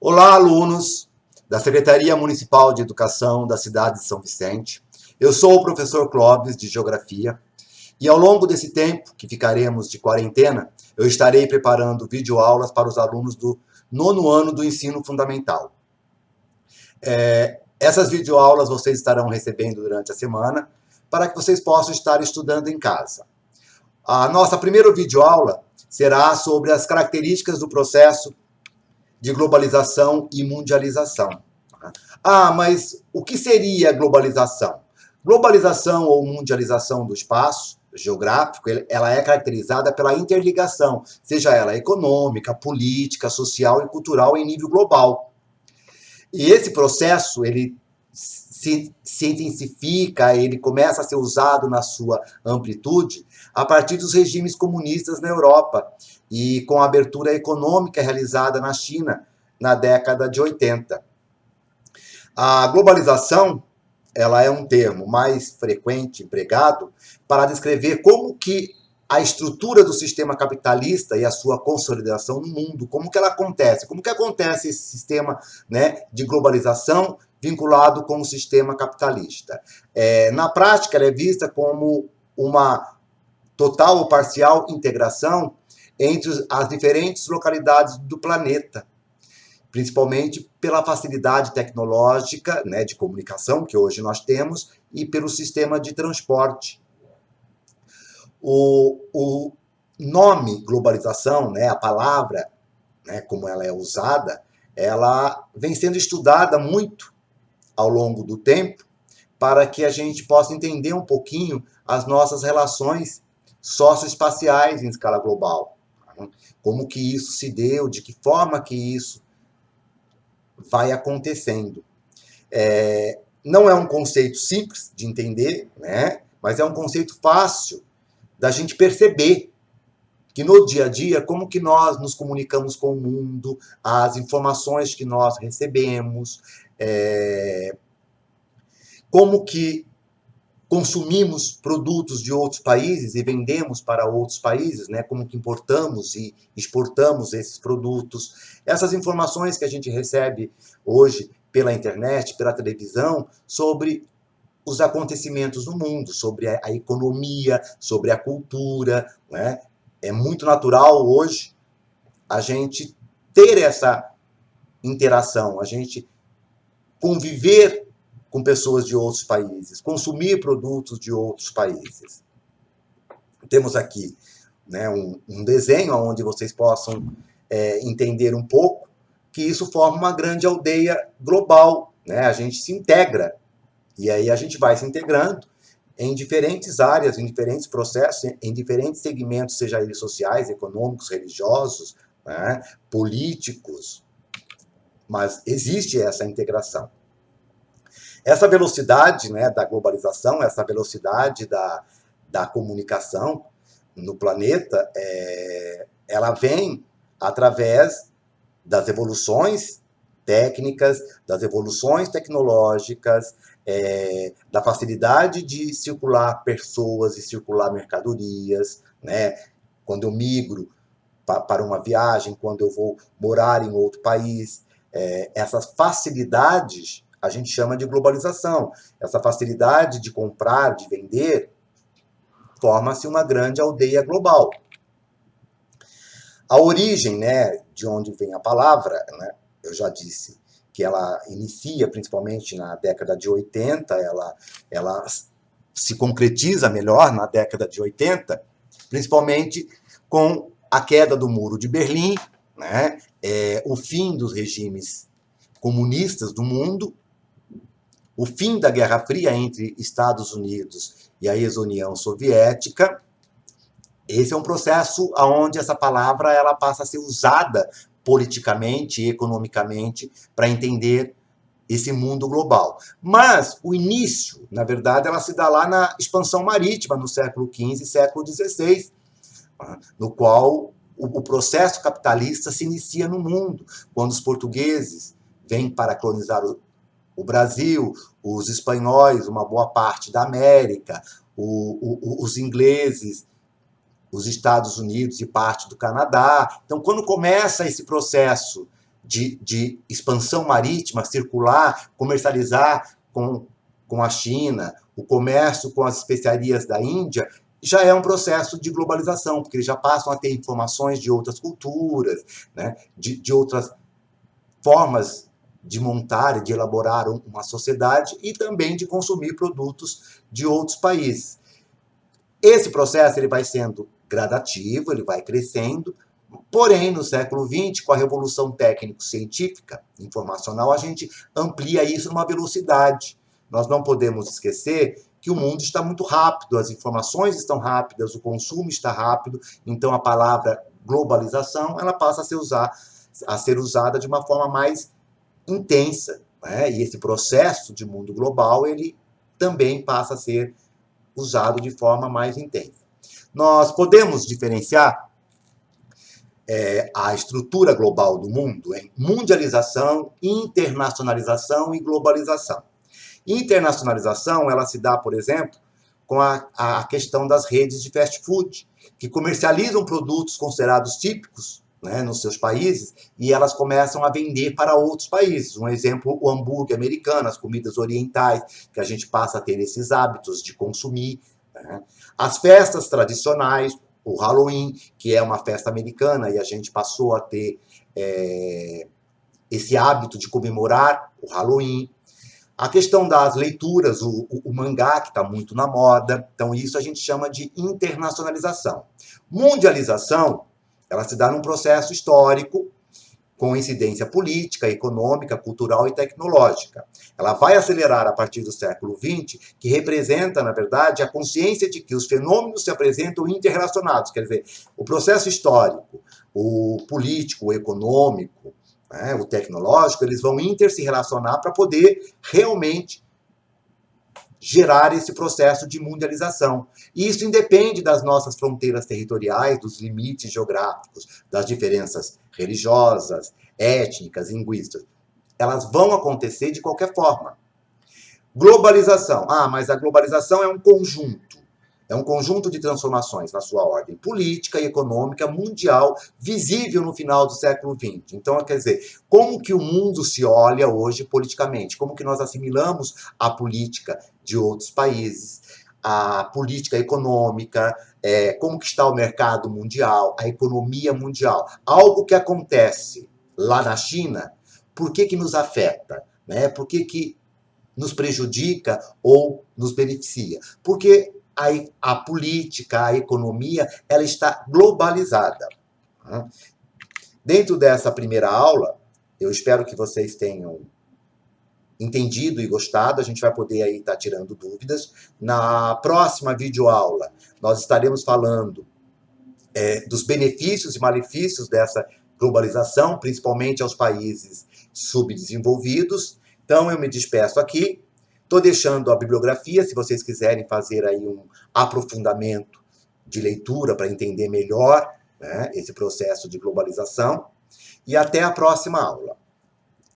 Olá, alunos da Secretaria Municipal de Educação da cidade de São Vicente. Eu sou o professor Clóvis, de Geografia, e ao longo desse tempo que ficaremos de quarentena, eu estarei preparando videoaulas para os alunos do 9º ano do ensino fundamental. Essas videoaulas vocês estarão recebendo durante a semana, para que vocês possam estar estudando em casa. A nossa primeira videoaula será sobre as características do processo de globalização e mundialização. Mas o que seria globalização? Globalização ou mundialização do espaço geográfico, ela é caracterizada pela interligação, seja ela econômica, política, social e cultural em nível global. E esse processo, ele se intensifica, ele começa a ser usado na sua amplitude a partir dos regimes comunistas na Europa e com a abertura econômica realizada na China na década de 80. A globalização, ela é um termo mais frequente empregado para descrever como que a estrutura do sistema capitalista e a sua consolidação no mundo, como que ela acontece, como que acontece esse sistema, né, de globalização vinculado com o sistema capitalista. Na prática, ela é vista como uma total ou parcial integração entre as diferentes localidades do planeta, principalmente pela facilidade tecnológica, né, de comunicação que hoje nós temos e pelo sistema de transporte. O nome globalização, né, a palavra, né, como ela é usada, ela vem sendo estudada muito ao longo do tempo para que a gente possa entender um pouquinho as nossas relações socioespaciais em escala global. Como que isso se deu, de que forma que isso vai acontecendo. Não é um conceito simples de entender, né? Mas é um conceito fácil da gente perceber que no dia a dia, como que nós nos comunicamos com o mundo, as informações que nós recebemos, como que consumimos produtos de outros países e vendemos para outros países, né? Como que importamos e exportamos esses produtos. Essas informações que a gente recebe hoje pela internet, pela televisão, sobre os acontecimentos no mundo, sobre a economia, sobre a cultura, né? É muito natural hoje a gente ter essa interação, a gente conviver com pessoas de outros países, consumir produtos de outros países. Temos aqui, né, um desenho onde vocês possam entender um pouco que isso forma uma grande aldeia global, né? A gente se integra, e aí a gente vai se integrando em diferentes áreas, em diferentes processos, em diferentes segmentos, seja eles sociais, econômicos, religiosos, né, políticos, mas existe essa integração. Essa velocidade, né, da globalização, essa velocidade da comunicação no planeta, ela vem através das evoluções técnicas, das evoluções tecnológicas, da facilidade de circular pessoas e circular mercadorias, né? Quando eu migro para uma viagem, quando eu vou morar em outro país, essas facilidades a gente chama de globalização. Essa facilidade de comprar, de vender, forma-se uma grande aldeia global. A origem, né, de onde vem a palavra, né, eu já disse que ela inicia principalmente na década de 80, ela se concretiza melhor na década de 80, principalmente com a queda do Muro de Berlim, né, o fim dos regimes comunistas do mundo, o fim da Guerra Fria entre Estados Unidos e a ex-União Soviética. Esse é um processo onde essa palavra ela passa a ser usada politicamente e economicamente para entender esse mundo global. Mas o início, na verdade, ela se dá lá na expansão marítima, no século XV e século XVI, no qual o processo capitalista se inicia no mundo, quando os portugueses vêm para colonizar o Brasil, os espanhóis, uma boa parte da América, os ingleses, os Estados Unidos e parte do Canadá. Então, quando começa esse processo de expansão marítima, circular, comercializar com a China, o comércio com as especiarias da Índia, já é um processo de globalização, porque eles já passam a ter informações de outras culturas, né, de outras formas de montar e de elaborar uma sociedade e também de consumir produtos de outros países. Esse processo ele vai sendo gradativo, ele vai crescendo, porém, no século XX, com a revolução técnico-científica, informacional, a gente amplia isso numa velocidade. Nós não podemos esquecer que o mundo está muito rápido, as informações estão rápidas, o consumo está rápido, então a palavra globalização ela passa a ser usada de uma forma mais intensa, né? E esse processo de mundo global ele também passa a ser usado de forma mais intensa. Nós podemos diferenciar a estrutura global do mundo em mundialização, internacionalização e globalização. Internacionalização, ela se dá, por exemplo, com a questão das redes de fast food, que comercializam produtos considerados típicos, né, nos seus países, e elas começam a vender para outros países. Um exemplo, o hambúrguer americano, as comidas orientais, que a gente passa a ter esses hábitos de consumir, né? As festas tradicionais, o Halloween, que é uma festa americana, e a gente passou a ter esse hábito de comemorar o Halloween. A questão das leituras, o mangá, que está muito na moda, então isso a gente chama de internacionalização. Mundialização, ela se dá num processo histórico, com incidência política, econômica, cultural e tecnológica. Ela vai acelerar a partir do século XX, que representa, na verdade, a consciência de que os fenômenos se apresentam interrelacionados, quer dizer, o processo histórico, o político, o econômico, né, o tecnológico, eles vão se relacionar para poder realmente gerar esse processo de mundialização. E isso independe das nossas fronteiras territoriais, dos limites geográficos, das diferenças religiosas, étnicas, linguísticas. Elas vão acontecer de qualquer forma. Globalização. Mas a globalização é um conjunto de transformações na sua ordem política e econômica mundial, visível no final do século XX. Então, quer dizer, como que o mundo se olha hoje politicamente? Como que nós assimilamos a política de outros países, a política econômica, como que está o mercado mundial, a economia mundial? Algo que acontece lá na China, por que nos afeta? Né? Por que nos prejudica ou nos beneficia? Porque a política, a economia, ela está globalizada. Dentro dessa primeira aula, eu espero que vocês tenham entendido e gostado, a gente vai poder aí estar tirando dúvidas. Na próxima videoaula, nós estaremos falando dos benefícios e malefícios dessa globalização, principalmente aos países subdesenvolvidos. Então, eu me despeço aqui. Estou deixando a bibliografia, se vocês quiserem fazer aí um aprofundamento de leitura para entender melhor, né, esse processo de globalização. E até a próxima aula.